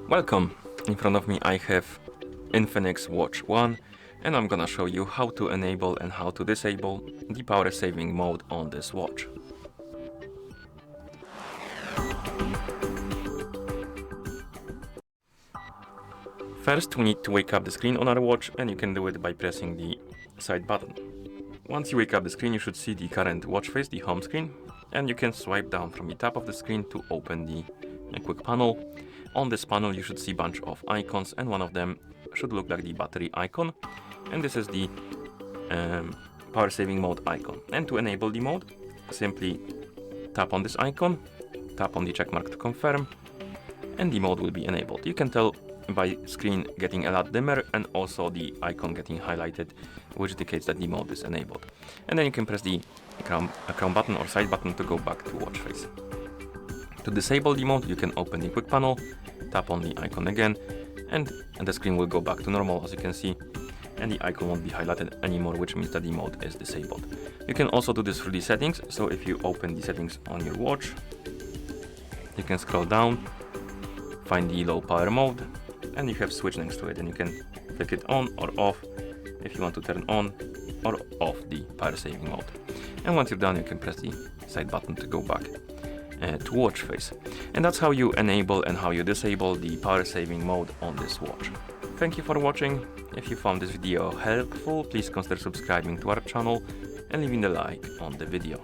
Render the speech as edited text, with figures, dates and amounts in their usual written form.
Welcome! In front of me I have INFINIX Watch 1 and I'm gonna show you how to enable and how to disable the power saving mode on this watch. First we need to wake up the screen on our watch, and you can do it by pressing the side button. Once you wake up the screen, you should see the current watch face, the home screen, and you can swipe down from the top of the screen to open the quick panel. On this panel you should see a bunch of icons, and one of them should look like the battery icon, and this is the power saving mode icon. And to enable the mode, simply tap on this icon, tap on the check mark to confirm, and the mode will be enabled. You can tell by screen getting a lot dimmer and also the icon getting highlighted, which indicates that the mode is enabled. And then you can press the crown button or side button to go back to watch face. To disable the mode, you can open the quick panel, tap on the icon again, and the screen will go back to normal, as you can see, and the icon won't be highlighted anymore, which means that the mode is disabled. You can also do this through the settings. So if you open the settings on your watch, you can scroll down, find the low power mode, and you have switch next to it, and you can click it on or off if you want to turn on or off the power saving mode. And once you're done, you can press the side button to go back to watch face. And that's how you enable and how you disable the power saving mode on this watch. Thank you for watching. If you found this video helpful, please consider subscribing to our channel and leaving a like on the video.